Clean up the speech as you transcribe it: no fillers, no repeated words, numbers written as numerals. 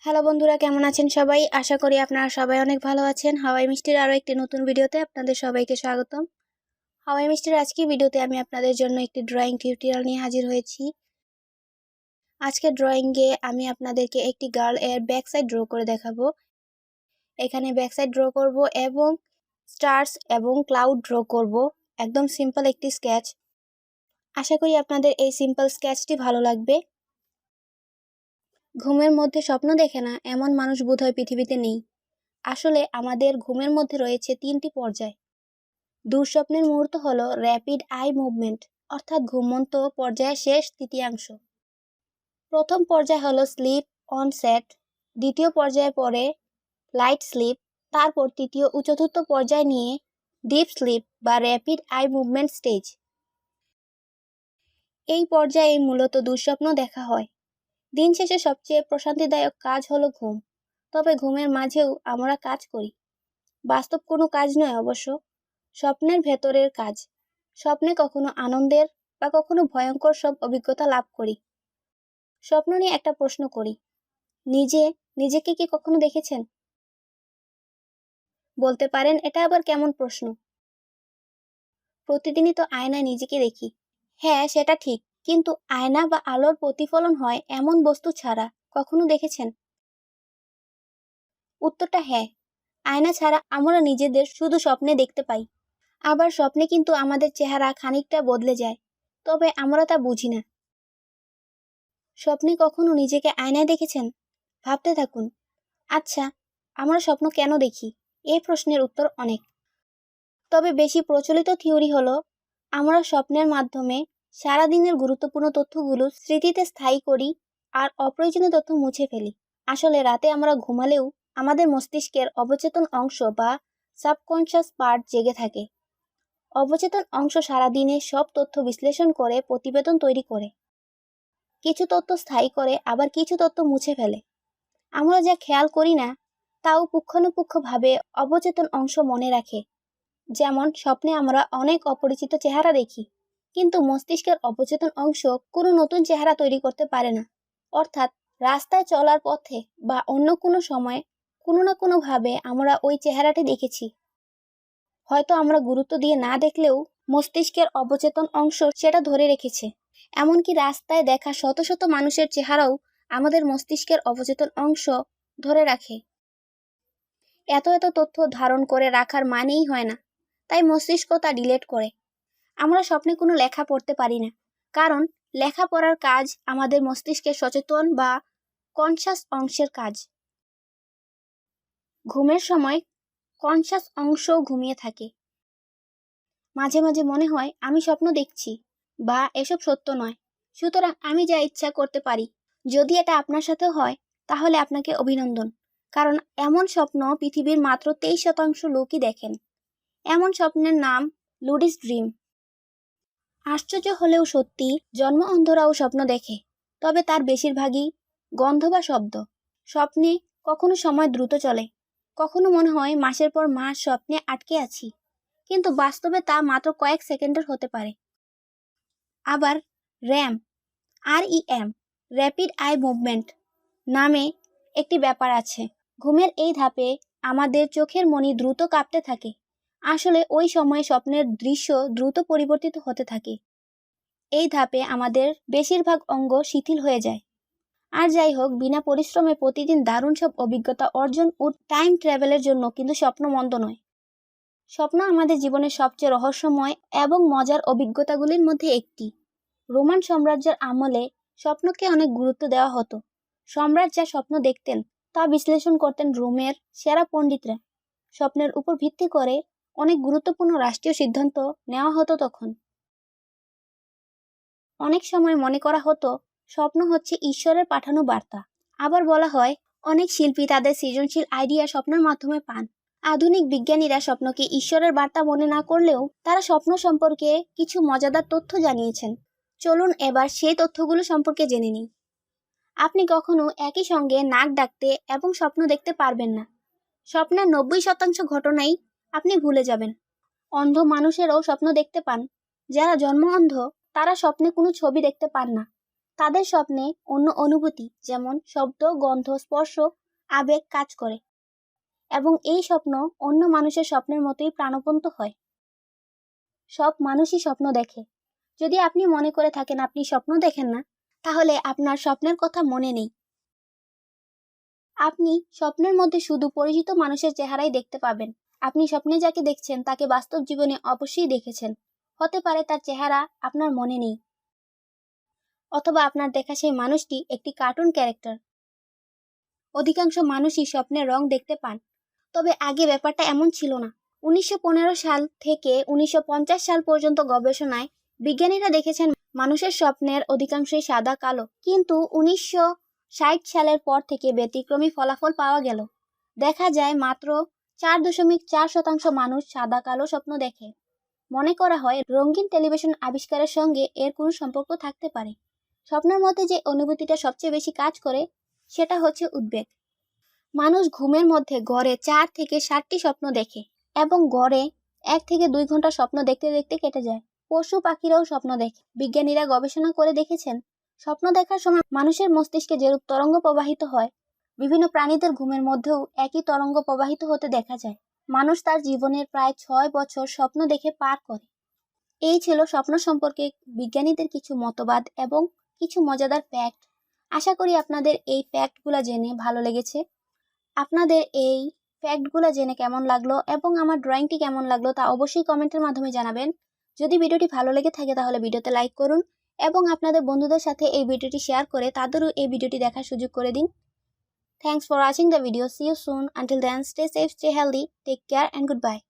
Hello বন্ধুরা, কেমন আছেন সবাই? আশা করি আপনারা সবাই অনেক ভালো আছেন। হাওয়াই মিষ্টির আরও একটি নতুন ভিডিওতে আপনাদের সবাইকে স্বাগতম। হাওয়াই মিষ্টির আজকের ভিডিওতে আমি আপনাদের জন্য একটি ড্রয়িং টিউটোরিয়াল নিয়ে হাজির হয়েছি। আজকের ড্রয়িংয়ে আমি আপনাদেরকে একটি গার্ল এর ব্যাক সাইড ড্র করে দেখাবো। এখানে ব্যাক সাইড ড্র করব এবং স্টার্স এবং ক্লাউড ড্র করব। একদম সিম্পল একটি স্কেচ। আশা করি আপনাদের এই সিম্পল স্কেচটি ভালো লাগবে। ঘুমের মধ্যে স্বপ্ন দেখে না এমন মানুষ বোধহয় পৃথিবীতে নেই। আসলে আমাদের ঘুমের মধ্যে রয়েছে তিনটি পর্যায়। দুঃস্বপ্নের মুহূর্ত হলো র্যাপিড আই মুভমেন্ট, অর্থাৎ ঘুমন্ত পর্যায়ের শেষ তৃতীয়াংশ। প্রথম পর্যায় হলো স্লিপ অনসেট, দ্বিতীয় পর্যায়ে পরে লাইট স্লিপ, তারপর তৃতীয় ও চতুর্থ পর্যায় নিয়ে ডিপ স্লিপ বা র্যাপিড আই মুভমেন্ট স্টেজ। এই পর্যায়ে মূলত দুঃস্বপ্ন দেখা হয়। দিন শেষে সবচেয়ে প্রশান্তিদায়ক কাজ হলো ঘুম। তবে ঘুমের মাঝেও আমরা কাজ করি। বাস্তব কোনো কাজ নয় অবশ্য, স্বপ্নের ভেতরের কাজ। স্বপ্নে কখনো আনন্দের বা কখনো ভয়ঙ্কর সব অভিজ্ঞতা লাভ করি। স্বপ্ন নিয়ে একটা প্রশ্ন করি, নিজেকে কি কখনো দেখেছেন? বলতে পারেন, এটা আবার কেমন প্রশ্ন? প্রতিদিনই তো আয়নায় নিজেকে দেখি। হ্যাঁ, সেটা ঠিক, কিন্তু আয়না বা আলোর প্রতিফলন হয় এমন বস্তু ছাড়া কখনো দেখেছেন? উত্তরটা হ্যাঁ, আয়না ছাড়া আমরা নিজেদের শুধু স্বপ্নে দেখতে পাই। আবার স্বপ্নে কিন্তু আমাদের চেহারা খানিকটা বদলে যায়, তবে আমরা তা বুঝি না। স্বপ্নে কখনো নিজেকে আয়নায় দেখেছেন? ভাবতে থাকুন। আচ্ছা, আমরা স্বপ্ন কেন দেখি? এই প্রশ্নের উত্তর অনেক। তবে বেশি প্রচলিত থিওরি হলো আমরা স্বপ্নের মাধ্যমে সারাদিনের গুরুত্বপূর্ণ তথ্যগুলো স্মৃতিতে স্থায়ী করি আর অপ্রয়োজনীয় তথ্য মুছে ফেলি। আসলে রাতে আমরা ঘুমালেও আমাদের মস্তিষ্কের অবচেতন অংশ বা সাবকনশাস পার্ট জেগে থাকে। অবচেতন অংশ সারাদিনে সব তথ্য বিশ্লেষণ করে প্রতিবেদন তৈরি করে। কিছু তথ্য স্থায়ী করে, আবার কিছু তথ্য মুছে ফেলে। আমরা যা খেয়াল করি না তাও পুঙ্খানুপুঙ্খভাবে অবচেতন অংশ মনে রাখে। যেমন স্বপ্নে আমরা অনেক অপরিচিত চেহারা দেখি, কিন্তু মস্তিষ্কের অবচেতন অংশ কোনো নতুন চেহারা তৈরি করতে পারে না। অর্থাৎ রাস্তায় চলার পথে বা অন্য কোনো সময় কোনো না কোনোভাবে আমরা ওই চেহারাটি দেখেছি। হয়তো আমরা গুরুত্ব দিয়ে না দেখলেও মস্তিষ্কের অবচেতন অংশ সেটা ধরে রেখেছে। এমনকি রাস্তায় দেখা শত শত মানুষের চেহারাও আমাদের মস্তিষ্কের অবচেতন অংশ ধরে রাখে। এত তথ্য ধারণ করে রাখার মানেই হয় না, তাই মস্তিষ্ক তা ডিলিট করে। আমরা স্বপ্নে কোনো লেখা পড়তে পারি না, কারণ লেখা পড়ার কাজ আমাদের মস্তিষ্কের সচেতন বা কনশাস অংশের কাজ। ঘুমের সময় কনশাস অংশও ঘুমিয়ে থাকে। মাঝে মাঝে মনে হয় আমি স্বপ্ন দেখছি, বা এসব সত্য নয়, সুতরাং আমি যা ইচ্ছা করতে পারি। যদি এটা আপনার সাথে হয় তাহলে আপনাকে অভিনন্দন, কারণ এমন স্বপ্ন পৃথিবীর মাত্র 23% লোকই দেখেন। এমন স্বপ্নের নাম লুডিস ড্রিম। আশ্চর্য হলেও সত্যি, জন্ম অন্ধরাও স্বপ্ন দেখে, তবে তার বেশিরভাগই গন্ধ বা শব্দ। স্বপ্নে কখনো সময় দ্রুত চলে, কখনো মনে হয় মাসের পর মাস স্বপ্নে আটকে আছি, কিন্তু বাস্তবে তা মাত্র কয়েক সেকেন্ডের হতে পারে। আবার র্যাম র্যাপিড আই মুভমেন্ট নামে একটি ব্যাপার আছে। ঘুমের এই ধাপে আমাদের চোখের মণি দ্রুত কাঁপতে থাকে। আসলে ওই সময় স্বপ্নের দৃশ্য দ্রুত পরিবর্তিত হতে থাকে। এই ধাপে আমাদের বেশিরভাগ অঙ্গ শিথিল হয়ে যায়। আর যাই হোক, বিনা পরিশ্রমে প্রতিদিন দারুণ সব অভিজ্ঞতা অর্জন ও টাইম ট্রাভেলের জন্য কিন্তু স্বপ্ন মন্দ নয়। স্বপ্ন আমাদের জীবনের সবচেয়ে রহস্যময় এবং মজার অভিজ্ঞতাগুলির মধ্যে একটি। রোমান সাম্রাজ্যের আমলে স্বপ্নকে অনেক গুরুত্ব দেওয়া হতো। সম্রাট যা স্বপ্ন দেখতেন তা বিশ্লেষণ করতেন রোমের সেরা পণ্ডিতরা। স্বপ্নের উপর ভিত্তি করে অনেক গুরুত্বপূর্ণ রাষ্ট্রীয় সিদ্ধান্ত নেওয়া হতো তখন। অনেক সময় মনে করা হতো স্বপ্ন হচ্ছে ঈশ্বরের পাঠানো বার্তা। আবার বলা হয় অনেক শিল্পী তাদের সৃজনশীল আইডিয়া স্বপ্নের মাধ্যমে পান। আধুনিক বিজ্ঞানীরা স্বপ্নকে ঈশ্বরের বার্তা মনে না করলেও তারা স্বপ্ন সম্পর্কে কিছু মজাদার তথ্য জানিয়েছেন। চলুন এবার সেই তথ্যগুলো সম্পর্কে জেনে নিই। আপনি কখনো একই সঙ্গে নাক ডাকতে এবং স্বপ্ন দেখতে পারবেন না। স্বপ্নের 90% ঘটনাই আপনি ভুলে যাবেন। অন্ধ মানুষেরাও স্বপ্ন দেখতে পান। যারা জন্ম অন্ধ তারা স্বপ্নে কোনো ছবি দেখতে পান না, তাদের স্বপ্নে অন্য অনুভূতি যেমন শব্দ, গন্ধ, স্পর্শ, আবেগ কাজ করে এবং এই স্বপ্ন অন্য মানুষের স্বপ্নের মতোই প্রাণবন্ত হয়। সব মানুষই স্বপ্ন দেখে। যদি আপনি মনে করে থাকেন আপনি স্বপ্ন দেখেন না, তাহলে আপনার স্বপ্নের কথা মনে নেই। আপনি স্বপ্নের মধ্যে শুধু পরিচিত মানুষের চেহারাই দেখতে পাবেন। আপনি স্বপ্নে যাকে দেখছেন তাকে বাস্তব জীবনে অবশ্যই দেখেছেন। হতে পারে তার চেহারা আপনার মনে নেই, অথবা আপনার দেখা সেই মানুষটি একটি কার্টুন ক্যারেক্টার। অধিকাংশ মানুষই স্বপ্নের রং দেখতে পান, তবে আগে ব্যাপারটা এমন ছিল না। 1915 সাল থেকে 1950 সাল পর্যন্ত গবেষণায় বিজ্ঞানীরা দেখেছেন মানুষের স্বপ্নের অধিকাংশই সাদা কালো, কিন্তু 1960 সালের পর থেকে ব্যতিক্রমী ফলাফল পাওয়া গেল। দেখা যায় মাত্র 4.4% মানুষ সাদা কালো স্বপ্ন দেখে। মনে করা হয় রঙিন টেলিভিশন আবিষ্কারের সঙ্গে এর কোনো সম্পর্ক থাকতে পারে। স্বপ্নের মধ্যে যে অনুভূতিটা সবচেয়ে বেশি কাজ করে সেটা হচ্ছে উদ্বেগ। মানুষ ঘুমের মধ্যে গড়ে 4 থেকে 7টি স্বপ্ন দেখে এবং গড়ে 1 থেকে 2 ঘন্টা স্বপ্ন দেখতে দেখতে কেটে যায়। পশু পাখিরাও স্বপ্ন দেখে। বিজ্ঞানীরা গবেষণা করে দেখেছেন স্বপ্ন দেখার সময় মানুষের মস্তিষ্কে যেরূপ তরঙ্গ প্রবাহিত হয়, বিভিন্ন প্রাণীদের ঘুমের মধ্যেও একই তরঙ্গ প্রবাহিত হতে দেখা যায়। মানুষ তার জীবনের প্রায় 6 বছর স্বপ্ন দেখে পার করে। এই ছিল স্বপ্ন সম্পর্কে বিজ্ঞানীদের কিছু মতবাদ এবং কিছু মজাদার ফ্যাক্ট। আশা করি আপনাদের এই ফ্যাক্টগুলো জেনে ভালো লেগেছে। আপনাদের এই ফ্যাক্টগুলো জেনে কেমন লাগলো এবং আমার ড্রয়িংটি কেমন লাগলো তা অবশ্যই কমেন্টের মাধ্যমে জানাবেন। যদি ভিডিওটি ভালো লেগে থাকে তাহলে ভিডিওতে লাইক করুন এবং আপনাদের বন্ধুদের সাথে এই ভিডিওটি শেয়ার করে তাদেরও এই ভিডিওটি দেখার সুযোগ করে দিন। Thanks for watching the video. See you soon. Until then, stay safe, stay healthy, take care and goodbye.